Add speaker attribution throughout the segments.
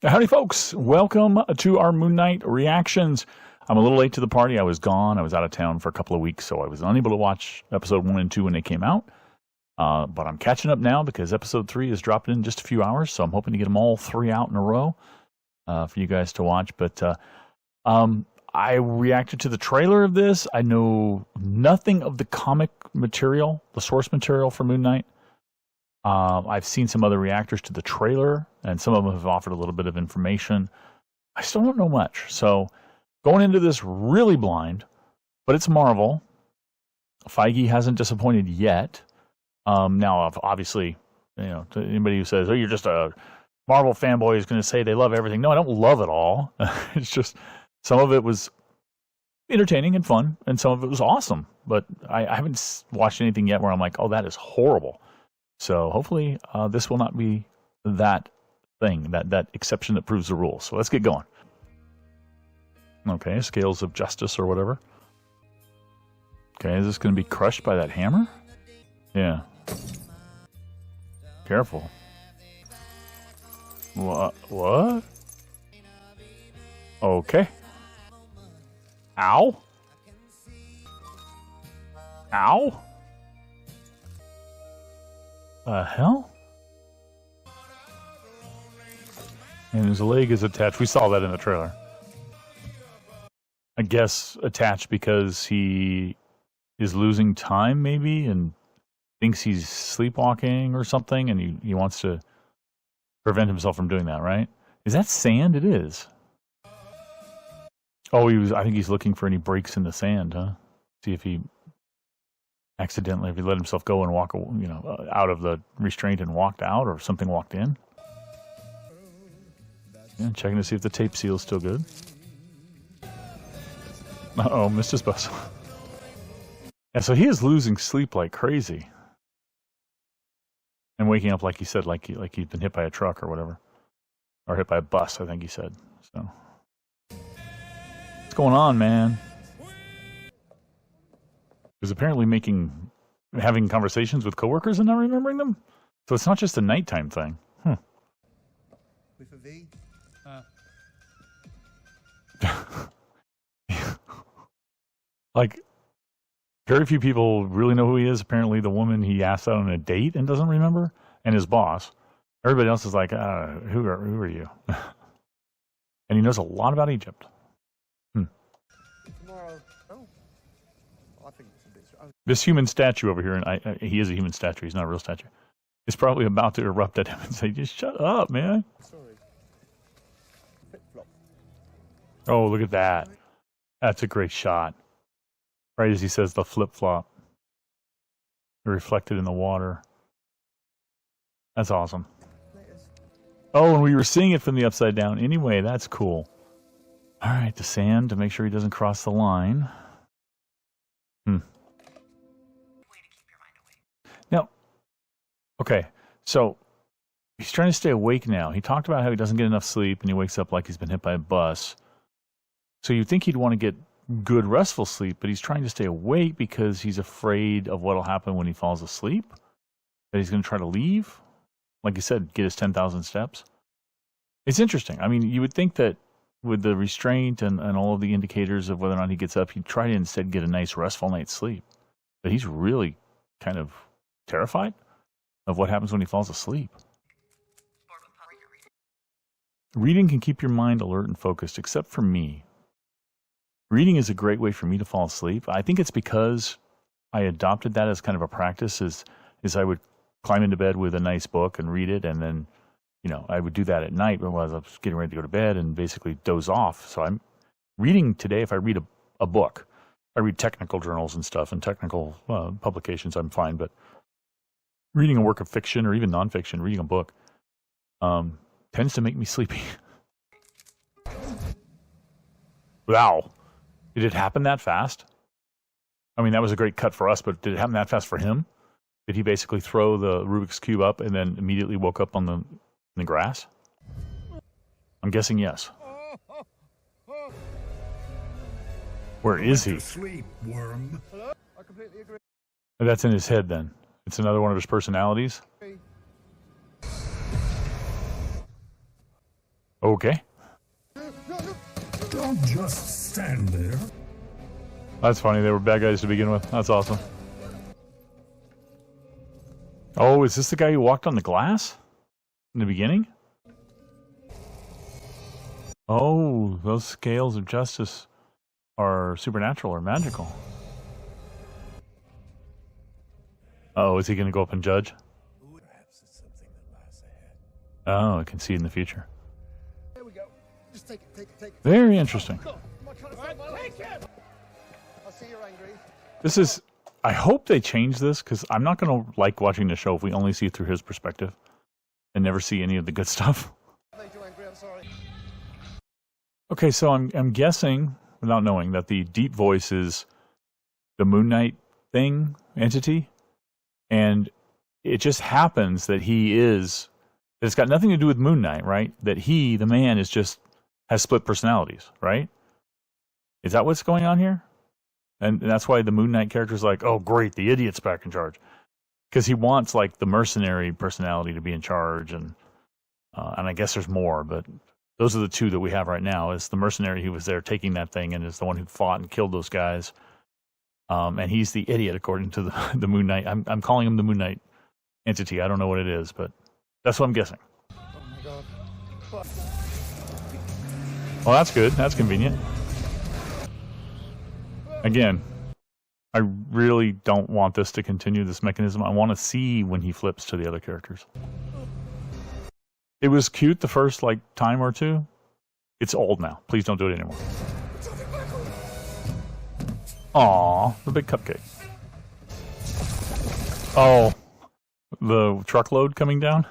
Speaker 1: Howdy, folks. Welcome to our Moon Knight reactions. I'm a little late to the party. I was gone. I was out of town for a couple of weeks, so I was unable to watch episode 1 and 2 when they came out. But I'm catching up now because episode 3 is dropping in just a few hours, so I'm hoping to get them all 3 out in a row for you guys to watch. But I reacted to the trailer of this. I know nothing of the comic material, the source material for Moon Knight. I've seen some other reactors to the trailer, and some of them have offered a little bit of information. I still don't know much. So going into this really blind, but it's Marvel. Feige hasn't disappointed yet. Now, obviously, you know, to anybody who says, oh, you're just a Marvel fanboy is going to say they love everything. No, I don't love it all. It's just some of it was entertaining and fun, and some of it was awesome. But I haven't watched anything yet where I'm like, oh, that is horrible. So hopefully this will not be that thing, that exception that proves the rule. So let's get going. Okay, scales of justice or whatever. Okay, is this going to be crushed by that hammer? Yeah. Careful. What? Okay. Ow. Ow. The hell? And his leg is attached. We saw that in the trailer. I guess attached because he is losing time, maybe, and thinks he's sleepwalking or something, and he wants to prevent himself from doing that, right? Is that sand? It is. Oh, I think he's looking for any breaks in the sand, huh? See if he accidentally, if he let himself go and walk, you know, out of the restraint and walked out, or something walked in. Yeah, checking to see if the tape seal is still good. Uh-oh, missed his bus. Yeah, so he is losing sleep like crazy. And waking up, like he said, like he'd been hit by a truck or whatever. Or hit by a bus, I think he said. So, what's going on, man? He's apparently having conversations with coworkers and not remembering them. So it's not just a nighttime thing.
Speaker 2: With a V.
Speaker 1: Like, very few people really know who he is. Apparently, the woman he asked out on a date and doesn't remember, and his boss. Everybody else is like, who are you? And he knows a lot about Egypt.
Speaker 2: Tomorrow. Oh. I think it's a bit.
Speaker 1: This human statue over here, and he is a human statue. He's not a real statue. Is probably about to erupt at him and say, "Just shut up, man."
Speaker 2: Sorry. Flip flop.
Speaker 1: Oh, look at that. That's a great shot. Right as he says the flip-flop. Reflected in the water. That's awesome. Oh, and we were seeing it from the upside down. Anyway, that's cool. All right, the sand to make sure he doesn't cross the line. Now, okay, so he's trying to stay awake now. He talked about how he doesn't get enough sleep and he wakes up like he's been hit by a bus. So you'd think he'd want to get good restful sleep, but he's trying to stay awake because he's afraid of what'll happen when he falls asleep. That he's going to try to leave. Like you said, get his 10,000 steps. It's interesting. I mean, you would think that with the restraint and all of the indicators of whether or not he gets up, he'd try to instead get a nice restful night's sleep. But he's really kind of terrified of what happens when he falls asleep. Reading can keep your mind alert and focused, except for me. Reading is a great way for me to fall asleep. I think it's because I adopted that as kind of a practice, is I would climb into bed with a nice book and read it, and then, you know, I would do that at night when I was getting ready to go to bed and basically doze off. So I'm reading today. If I read a book, I read technical journals and stuff and technical publications, I'm fine. But reading a work of fiction or even nonfiction, reading a book, tends to make me sleepy. Wow. Did it happen that fast? I mean, that was a great cut for us, but did it happen that fast for him? Did he basically throw the Rubik's Cube up and then immediately woke up on the grass? I'm guessing yes. Where is he?
Speaker 3: Sleep, worm.
Speaker 2: Hello? I completely agree.
Speaker 1: That's in his head then. It's another one of his personalities. Okay.
Speaker 3: Don't just stand there.
Speaker 1: That's funny. They were bad guys to begin with. That's awesome. Oh, is this the guy who walked on the glass in the beginning? Oh, those scales of justice are supernatural or magical. Oh, is he going to go up and judge?
Speaker 3: Perhaps it's something that lies ahead.
Speaker 1: Oh, I can see in the future.
Speaker 2: There we go. Just take it.
Speaker 1: Very interesting.
Speaker 2: Am I trying to save my life? I see you're angry.
Speaker 1: This is... I hope they change this, because I'm not going to like watching the show if we only see through his perspective and never see any of the good stuff.
Speaker 2: I made you angry, I'm sorry.
Speaker 1: Okay, so I'm guessing, without knowing, that the deep voice is the Moon Knight thing, entity, and it just happens that he is... It's got nothing to do with Moon Knight, right? That he, the man, has split personalities, right? Is that what's going on here? And that's why the Moon Knight character's like, oh, great, the idiot's back in charge. Because he wants, like, the mercenary personality to be in charge, and I guess there's more, but those are the two that we have right now. Is the mercenary who was there taking that thing and is the one who fought and killed those guys. And he's the idiot, according to the Moon Knight. I'm calling him the Moon Knight entity. I don't know what it is, but that's what I'm guessing.
Speaker 2: Oh my god.
Speaker 1: Well, that's good. That's convenient. Again, I really don't want this to continue, this mechanism. I want to see when he flips to the other characters. It was cute the first, like, time or two. It's old now. Please don't do it anymore. Aw, the big cupcake. Oh, the truckload coming down?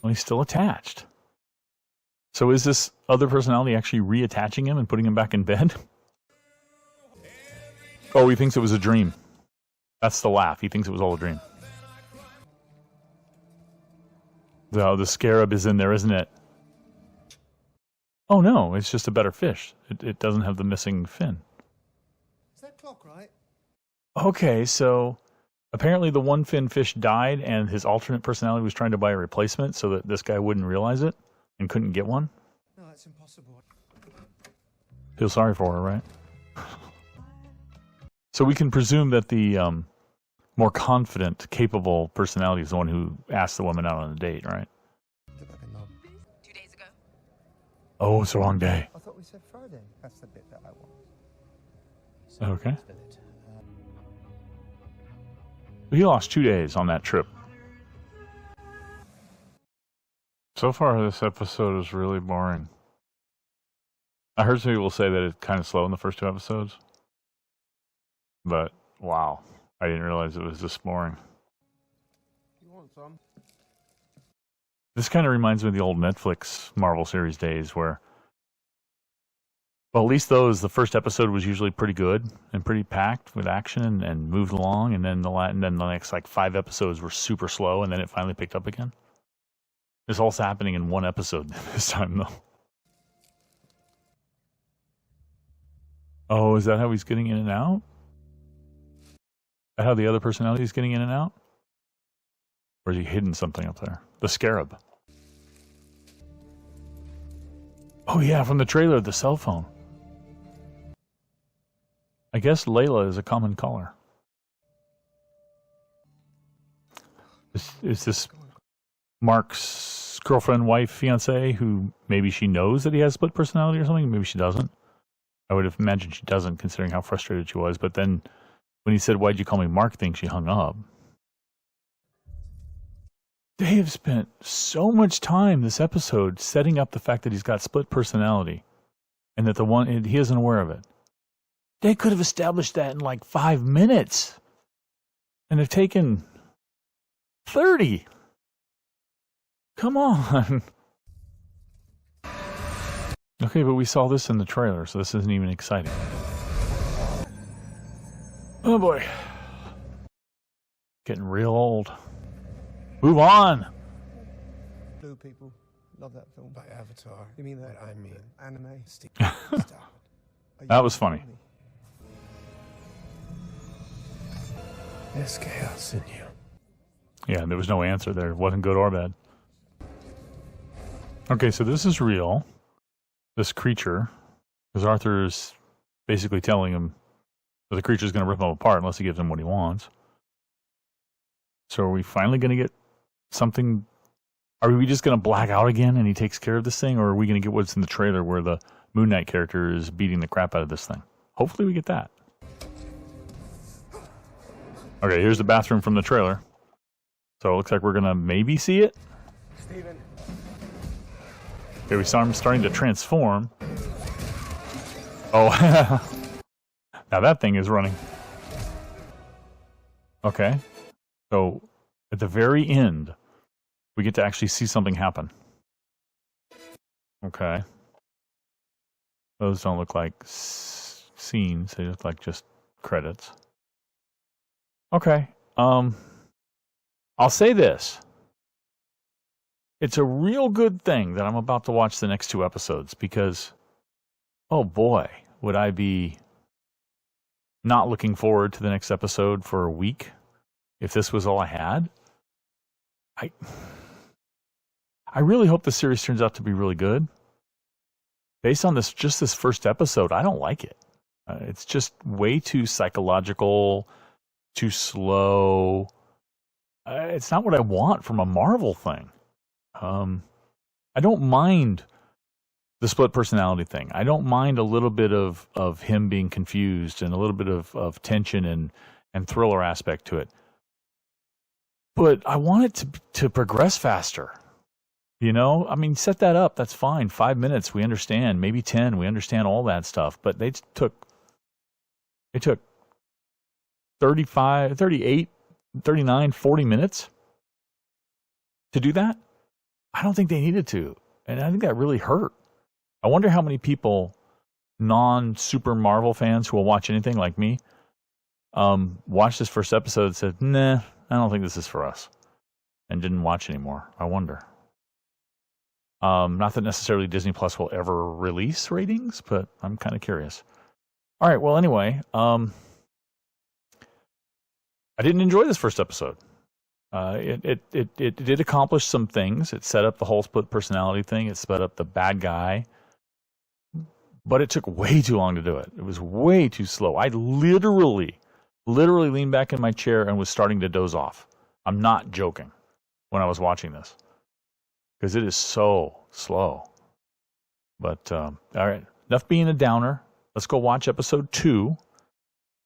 Speaker 1: Well, he's still attached. So is this other personality actually reattaching him and putting him back in bed? Oh, he thinks it was a dream. That's the laugh. He thinks it was all a dream. The scarab is in there, isn't it? Oh no, it's just a better fish. It doesn't have the missing fin.
Speaker 2: Is that clock right?
Speaker 1: Okay, so apparently the one fin fish died and his alternate personality was trying to buy a replacement so that this guy wouldn't realize it and couldn't get one.
Speaker 2: No, it's impossible.
Speaker 1: Feel sorry for her, right? So we can presume that the more confident, capable personality is the one who asked the woman out on a date, right?
Speaker 2: Look like a knob.
Speaker 4: 2 days ago.
Speaker 1: Oh, it's the wrong day.
Speaker 2: I thought we said Friday. That's the bit that I want.
Speaker 1: Okay. He lost 2 days on that trip. So far, this episode is really boring. I heard some people say that it's kind of slow in the first 2 episodes. But, wow. I didn't realize it was this boring.
Speaker 2: You want some?
Speaker 1: This kind of reminds me of the old Netflix Marvel series days where, well, at least the first episode was usually pretty good and pretty packed with action and moved along, and then the next, like, 5 episodes were super slow, and then it finally picked up again. This all's happening in 1 episode this time, though. Oh, is that how he's getting in and out? Is that how the other personality is getting in and out? Or is he hidden something up there? The scarab. Oh yeah, from the trailer, the cell phone. I guess Layla is a common caller. Is this Mark's girlfriend, wife, fiance, who maybe she knows that he has split personality or something? Maybe she doesn't. I would have imagined she doesn't, considering how frustrated she was. But then when he said, "Why'd you call me Mark?" thing, she hung up. They have spent so much time this episode setting up the fact that he's got split personality and that he isn't aware of it. They could have established that in like 5 minutes. And they've taken 30. Come on. Okay, but we saw this in the trailer, so this isn't even exciting. Oh boy. Getting real old. Move on.
Speaker 2: Blue people love that film.
Speaker 3: By Avatar.
Speaker 2: You mean that?
Speaker 3: What I mean.
Speaker 2: Anime.
Speaker 3: Stop it.
Speaker 2: Are you
Speaker 1: That was funny.
Speaker 2: kidding me?
Speaker 3: There's chaos in you.
Speaker 1: Yeah, there was no answer there. It wasn't good or bad. Okay, so this is real. This creature, because Arthur is basically telling him that the creature is going to rip him apart unless he gives him what he wants. So are we finally going to get something? Are we just going to black out again and he takes care of this thing? Or are we going to get what's in the trailer where the Moon Knight character is beating the crap out of this thing? Hopefully we get that. Okay, here's the bathroom from the trailer. So it looks like we're going to maybe see it.
Speaker 2: Steven.
Speaker 1: Okay, we saw him starting to transform. Oh, now that thing is running. Okay, so at the very end, we get to actually see something happen. Okay. Those don't look like scenes, they look like just credits. Okay, I'll say this. It's a real good thing that I'm about to watch the next 2 episodes because, oh boy, would I be not looking forward to the next episode for a week if this was all I had. I really hope the series turns out to be really good. Based on this first episode, I don't like it. It's just way too psychological, too slow. It's not what I want from a Marvel thing. I don't mind the split personality thing. I don't mind a little bit of him being confused and a little bit of tension and thriller aspect to it. But I want it to progress faster. You know, I mean, set that up. That's fine. 5 minutes, we understand. Maybe 10, we understand all that stuff. But they took 35, 38, 39, 40 minutes to do that. I don't think they needed to. And I think that really hurt. I wonder how many people, non-Super Marvel fans who will watch anything like me, watched this first episode and said, nah, I don't think this is for us. And didn't watch anymore. I wonder. Not that necessarily Disney Plus will ever release ratings, but I'm kind of curious. All right, well, anyway, I didn't enjoy this first episode. It did accomplish some things. It set up the whole split personality thing. It set up the bad guy. But it took way too long to do it. It was way too slow. I literally leaned back in my chair and was starting to doze off. I'm not joking when I was watching this. Because it is so slow. But, all right, enough being a downer. Let's go watch episode 2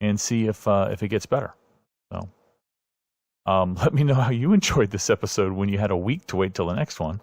Speaker 1: and see if it gets better. So, let me know how you enjoyed this episode when you had a week to wait till the next one.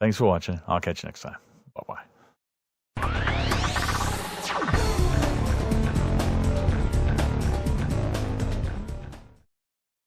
Speaker 1: Thanks for watching. I'll catch you next time.